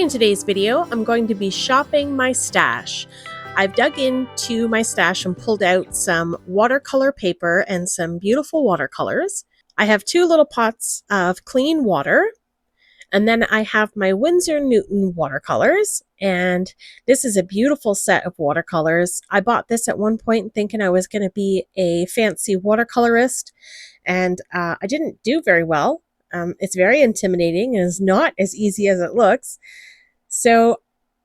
In today's video, I'm going to be shopping my stash. I've dug into my stash and pulled out some watercolor paper and some beautiful watercolors. I have 2 little pots of clean water, and then I have my Winsor Newton watercolors, and this is a beautiful set of watercolors. I bought this at one point thinking I was going to be a fancy watercolorist, and I didn't do very well. It's very intimidating and is not as easy as it looks. So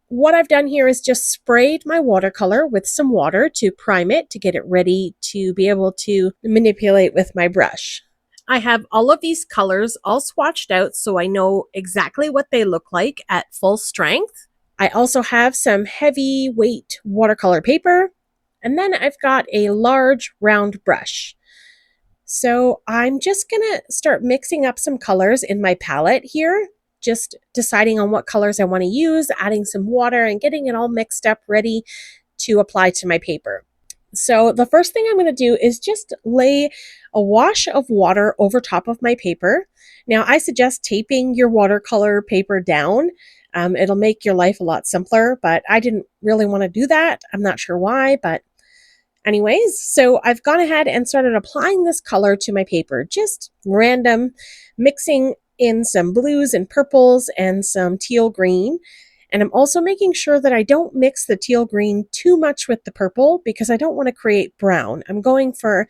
what I've done here is just sprayed my watercolor with some water to prime it, to get it ready to be able to manipulate with my brush. I have all of these colors all swatched out so I know exactly what they look like at full strength. I also have some heavyweight watercolor paper, and then I've got a large round brush. So I'm just gonna start mixing up some colors in my palette here, just deciding on what colors I want to use, adding some water and getting it all mixed up ready to apply to my paper. So the first thing I'm going to do is just lay a wash of water over top of my paper. Now I suggest taping your watercolor paper down. It'll make your life a lot simpler, but I didn't really want to do that. I'm not sure why, but anyways, so I've gone ahead and started applying this color to my paper, just random, mixing in some blues and purples and some teal green. And I'm also making sure that I don't mix the teal green too much with the purple because I don't want to create brown. I'm going for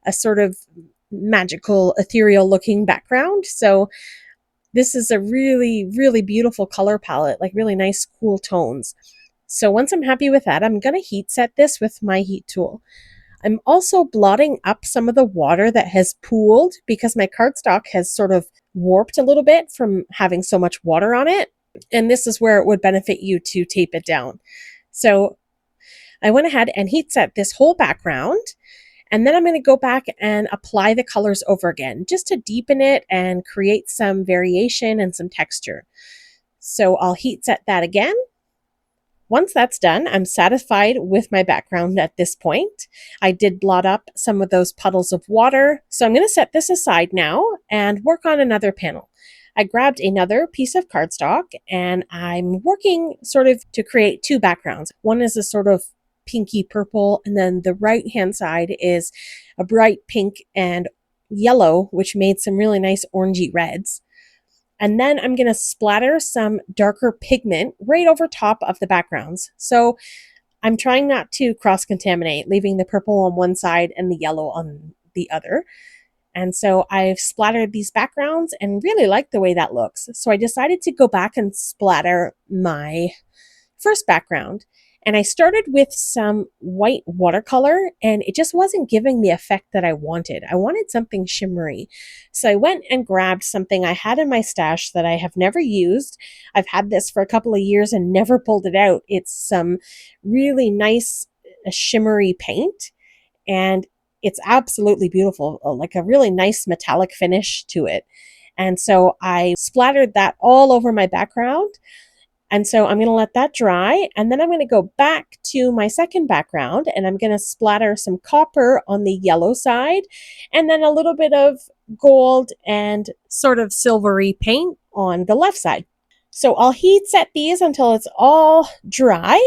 a sort of magical, ethereal looking background. So this is a really, really beautiful color palette, like really nice, cool tones. So once I'm happy with that, I'm going to heat set this with my heat tool. I'm also blotting up some of the water that has pooled because my cardstock has sort of warped a little bit from having so much water on it. And this is where it would benefit you to tape it down. So I went ahead and heat set this whole background. And then I'm going to go back and apply the colors over again, just to deepen it and create some variation and some texture. So I'll heat set that again. Once that's done, I'm satisfied with my background at this point. I did blot up some of those puddles of water. So I'm going to set this aside now and work on another panel. I grabbed another piece of cardstock and I'm working sort of to create 2 backgrounds. One is a sort of pinky purple, and then the right hand side is a bright pink and yellow, which made some really nice orangey reds. And then I'm going to splatter some darker pigment right over top of the backgrounds. So I'm trying not to cross-contaminate, leaving the purple on one side and the yellow on the other. And so I've splattered these backgrounds and really like the way that looks. So I decided to go back and splatter my first background. And I started with some white watercolor, and it just wasn't giving the effect that I wanted. I wanted something shimmery. So I went and grabbed something I had in my stash that I have never used. I've had this for a couple of years and never pulled it out. It's some really nice shimmery paint, and it's absolutely beautiful, like a really nice metallic finish to it. And so I splattered that all over my background. And so I'm going to let that dry, and then I'm going to go back to my second background and I'm going to splatter some copper on the yellow side and then a little bit of gold and sort of silvery paint on the left side. So I'll heat set these until it's all dry,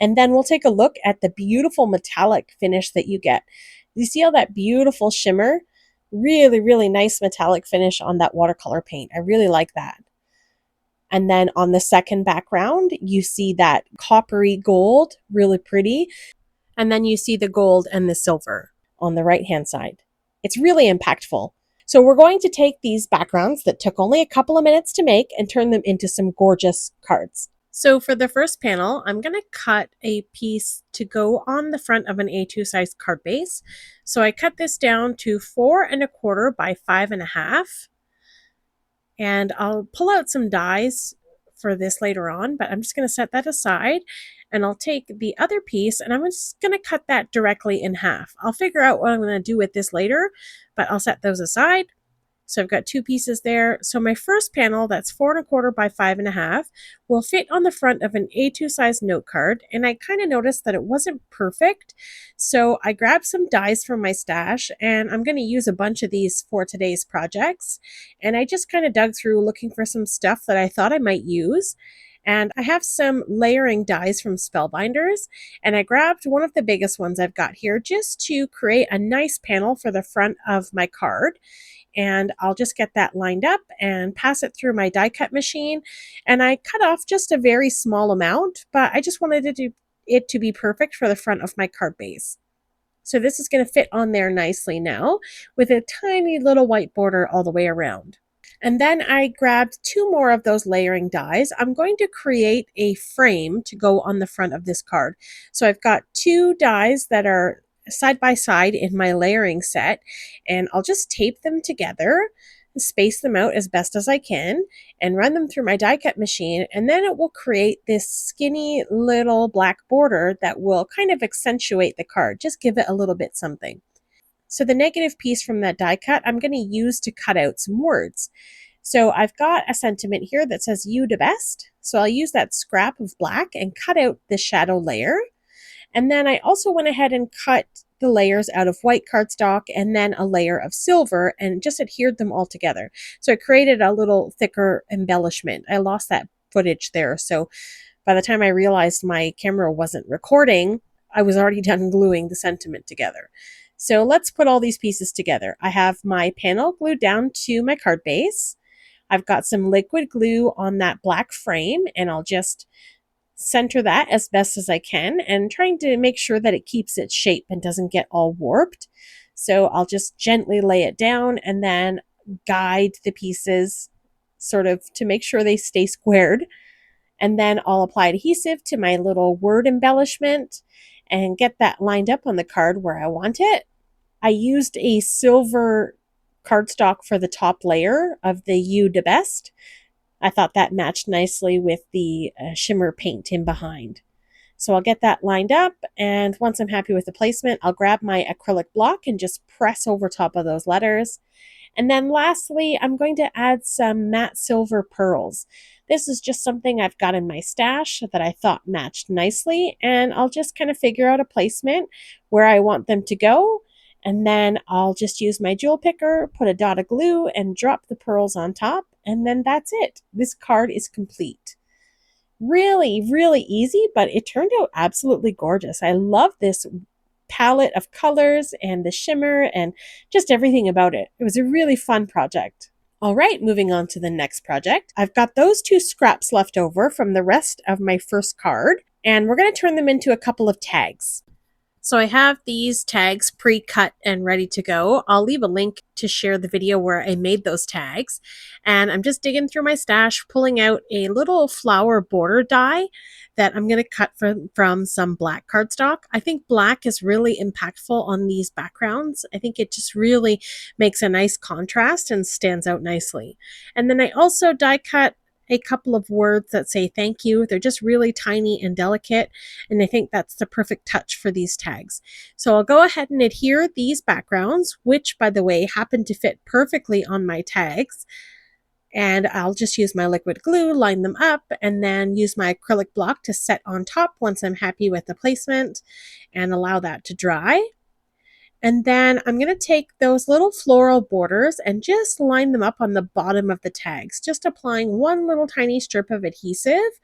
and then we'll take a look at the beautiful metallic finish that you get. You see all that beautiful shimmer? Really, really nice metallic finish on that watercolor paint. I really like that. And then on the second background, you see that coppery gold, really pretty. And then you see the gold and the silver on the right-hand side. It's really impactful. So we're going to take these backgrounds that took only a couple of minutes to make and turn them into some gorgeous cards. So for the first panel, I'm going to cut a piece to go on the front of an A2 size card base. So I cut this down to 4 1/4 by 5 1/2. And I'll pull out some dies for this later on, but I'm just going to set that aside, and I'll take the other piece and I'm just going to cut that directly in half. I'll figure out what I'm going to do with this later, but I'll set those aside. So I've got 2 pieces there. So my first panel, that's 4 1/4 by 5 1/2, will fit on the front of an A2 size note card. And I kind of noticed that it wasn't perfect. So I grabbed some dies from my stash, and I'm going to use a bunch of these for today's projects. And I just kind of dug through looking for some stuff that I thought I might use. And I have some layering dies from Spellbinders, and I grabbed one of the biggest ones I've got here just to create a nice panel for the front of my card. And I'll just get that lined up and pass it through my die cut machine. And I cut off just a very small amount, but I just wanted it to be perfect for the front of my card base. So this is going to fit on there nicely now with a tiny little white border all the way around. And then I grabbed two more of those layering dies. I'm going to create a frame to go on the front of this card. So I've got two dies that are side by side in my layering set, and I'll just tape them together, space them out as best as I can, and run them through my die cut machine, and then it will create this skinny little black border that will kind of accentuate the card, just give it a little bit something. So the negative piece from that die cut, I'm going to use to cut out some words. So I've got a sentiment here that says "you the best." So I'll use that scrap of black and cut out the shadow layer. And then I also went ahead and cut the layers out of white cardstock and then a layer of silver and just adhered them all together. So it created a little thicker embellishment. I lost that footage there. So by the time I realized my camera wasn't recording, I was already done gluing the sentiment together. So let's put all these pieces together. I have my panel glued down to my card base. I've got some liquid glue on that black frame, and I'll just center that as best as I can and trying to make sure that it keeps its shape and doesn't get all warped. So I'll just gently lay it down and then guide the pieces sort of to make sure they stay squared. And then I'll apply adhesive to my little word embellishment and get that lined up on the card where I want it. I used a silver cardstock for the top layer of the "You the Best." I thought that matched nicely with the shimmer paint in behind. So I'll get that lined up, and once I'm happy with the placement, I'll grab my acrylic block and just press over top of those letters. And then lastly, I'm going to add some matte silver pearls. This is just something I've got in my stash that I thought matched nicely, and I'll just kind of figure out a placement where I want them to go. And then I'll just use my jewel picker, put a dot of glue, and drop the pearls on top, and then that's it. This card is complete. Really, really easy, but it turned out absolutely gorgeous. I love this palette of colors and the shimmer and just everything about it. It was a really fun project. All right, moving on to the next project. I've got those two scraps left over from the rest of my first card, and we're going to turn them into a couple of tags. So I have these tags pre-cut and ready to go. I'll leave a link to share the video where I made those tags. And I'm just digging through my stash, pulling out a little flower border die that I'm going to cut from some black cardstock. I think black is really impactful on these backgrounds. I think it just really makes a nice contrast and stands out nicely. And then I also die cut a couple of words that say "thank you." They're just really tiny and delicate, and I think that's the perfect touch for these tags. So I'll go ahead and adhere these backgrounds, which, by the way, happen to fit perfectly on my tags. And I'll just use my liquid glue, line them up, and then use my acrylic block to set on top once I'm happy with the placement and allow that to dry. And then I'm going to take those little floral borders and just line them up on the bottom of the tags, just applying one little tiny strip of adhesive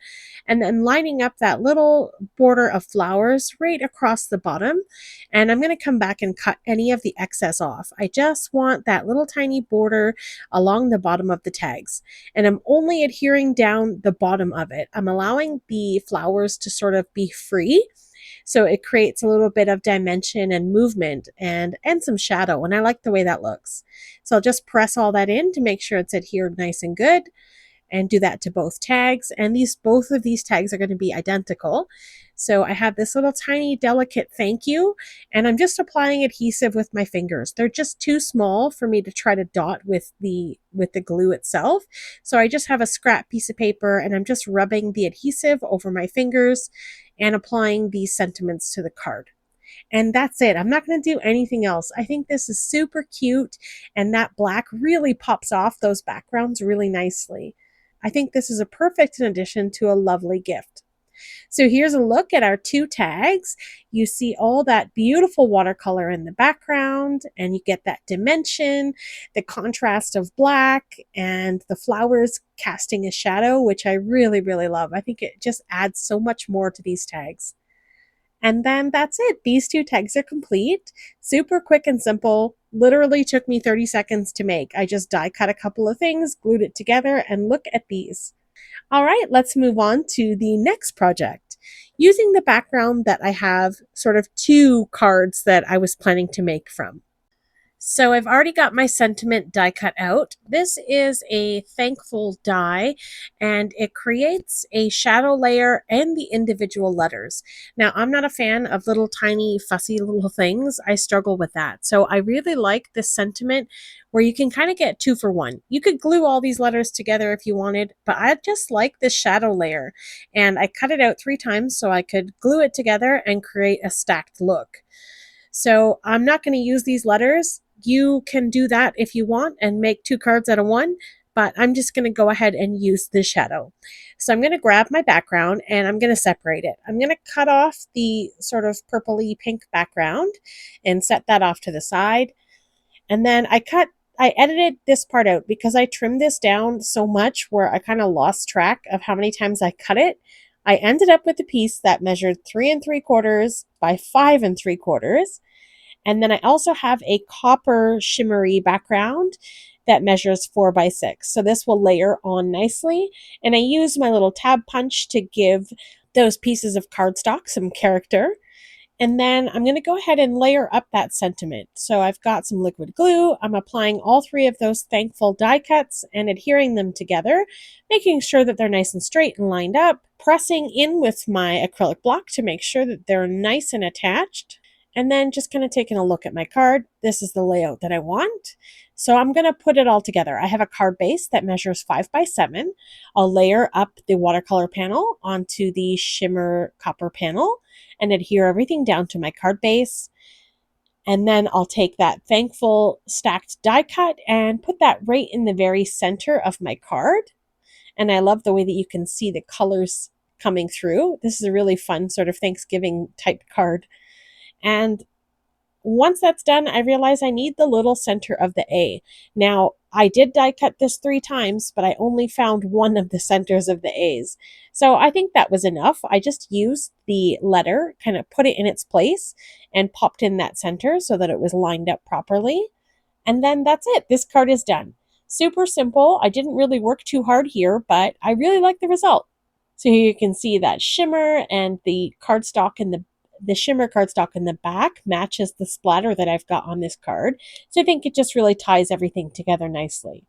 and then lining up that little border of flowers right across the bottom. And I'm going to come back and cut any of the excess off. I just want that little tiny border along the bottom of the tags. And I'm only adhering down the bottom of it. I'm allowing the flowers to sort of be free. So it creates a little bit of dimension and movement and some shadow, and I like the way that looks. So I'll just press all that in to make sure it's adhered nice and good, and do that to both tags. And both of these tags are going to be identical. So I have this little tiny delicate "thank you," and I'm just applying adhesive with my fingers. They're just too small for me to try to dot with the glue itself. So I just have a scrap piece of paper and I'm just rubbing the adhesive over my fingers and applying these sentiments to the card. And that's it. I'm not going to do anything else. I think this is super cute, and that black really pops off those backgrounds really nicely. I think this is a perfect addition to a lovely gift. So here's a look at our two tags. You see all that beautiful watercolor in the background, and you get that dimension, the contrast of black, and the flowers casting a shadow, which I really, really love. I think it just adds so much more to these tags. And then that's it. These two tags are complete. Super quick and simple. Literally took me 30 seconds to make. I just die cut a couple of things, glued it together, and look at these. All right, let's move on to the next project. Using the background that I have sort of two cards that I was planning to make from. So I've already got my sentiment die cut out. This is a thankful die, and it creates a shadow layer and the individual letters. Now, I'm not a fan of little tiny fussy little things. I struggle with that. So I really like this sentiment where you can kind of get 2 for 1. You could glue all these letters together if you wanted, but I just like this shadow layer. And I cut it out 3 times so I could glue it together and create a stacked look. So I'm not going to use these letters. You can do that if you want and make 2 cards out of 1, but I'm just going to go ahead and use the shadow. So I'm going to grab my background and I'm going to separate it. I'm going to cut off the sort of purpley pink background and set that off to the side. And then I edited this part out because I trimmed this down so much where I kind of lost track of how many times I cut it. I ended up with a piece that measured 3 3/4 by 5 3/4. And then I also have a copper shimmery background that measures 4 by 6. So this will layer on nicely. And I use my little tab punch to give those pieces of cardstock some character. And then I'm going to go ahead and layer up that sentiment. So I've got some liquid glue. I'm applying all 3 of those thankful die cuts and adhering them together, making sure that they're nice and straight and lined up, pressing in with my acrylic block to make sure that they're nice and attached. And then just kind of taking a look at my card. This is the layout that I want. So I'm going to put it all together. I have a card base that measures 5 by 7. I'll layer up the watercolor panel onto the shimmer copper panel and adhere everything down to my card base. And then I'll take that thankful stacked die cut and put that right in the very center of my card. And I love the way that you can see the colors coming through. This is a really fun sort of Thanksgiving type card. And once that's done, I realize I need the little center of the A. Now, I did die cut this 3 times, but I only found one of the centers of the A's. So I think that was enough. I just used the letter, kind of put it in its place, and popped in that center so that it was lined up properly. And then that's it. This card is done. Super simple. I didn't really work too hard here, but I really like the result. So here you can see that shimmer, and the cardstock in the shimmer cardstock in the back matches the splatter that I've got on this card. So I think it just really ties everything together nicely.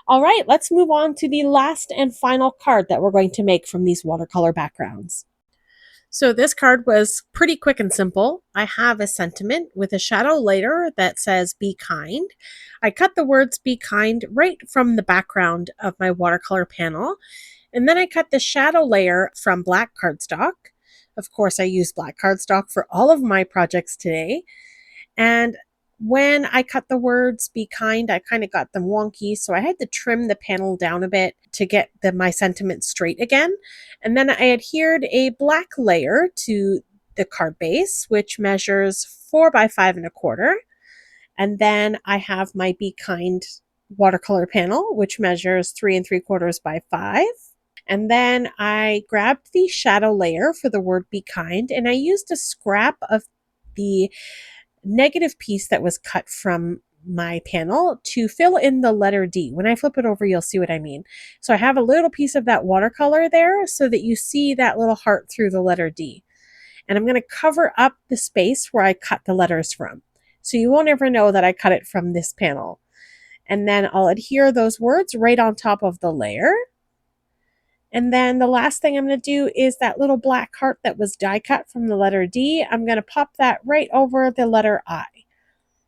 All right, let's move on to the last and final card that we're going to make from these watercolor backgrounds. So this card was pretty quick and simple. I have a sentiment with a shadow layer that says be kind. I cut the words be kind right from the background of my watercolor panel. And then I cut the shadow layer from black cardstock. Of course, I use black cardstock for all of my projects today. And when I cut the words be kind, I kind of got them wonky, so I had to trim the panel down a bit to get my sentiment straight again. And then I adhered a black layer to the card base, which measures 4 by 5 1/4. And then I have my be kind watercolor panel, which measures 3 3/4 by 5. And then I grabbed the shadow layer for the word be kind, and I used a scrap of the negative piece that was cut from my panel to fill in the letter D. When I flip it over, you'll see what I mean. So I have a little piece of that watercolor there so that you see that little heart through the letter D. And I'm going to cover up the space where I cut the letters from. So you won't ever know that I cut it from this panel. And then I'll adhere those words right on top of the layer. And then the last thing I'm going to do is that little black heart that was die cut from the letter D. I'm going to pop that right over the letter I.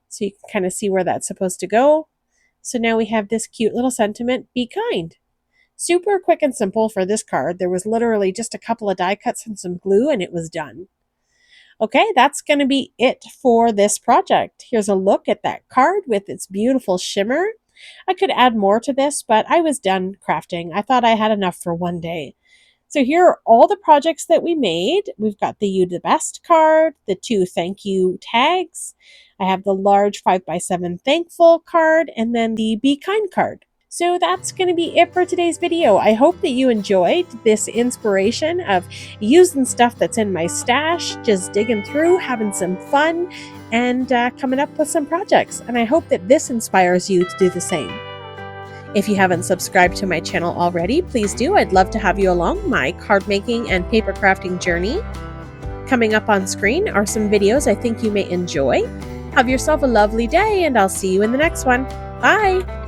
So you can kind of see where that's supposed to go. So now we have this cute little sentiment, be kind. Super quick and simple for this card. There was literally just a couple of die cuts and some glue and it was done. Okay, that's going to be it for this project. Here's a look at that card with its beautiful shimmer. I could add more to this, but I was done crafting. I thought I had enough for one day. So here are all the projects that we made. We've got the You the Best card, the 2 thank you tags. I have the large 5x7 thankful card, and then the Be Kind card. So that's going to be it for today's video. I hope that you enjoyed this inspiration of using stuff that's in my stash, just digging through, having some fun, and coming up with some projects. And I hope that this inspires you to do the same. If you haven't subscribed to my channel already, please do. I'd love to have you along my card making and paper crafting journey. Coming up on screen are some videos I think you may enjoy. Have yourself a lovely day, and I'll see you in the next one. Bye!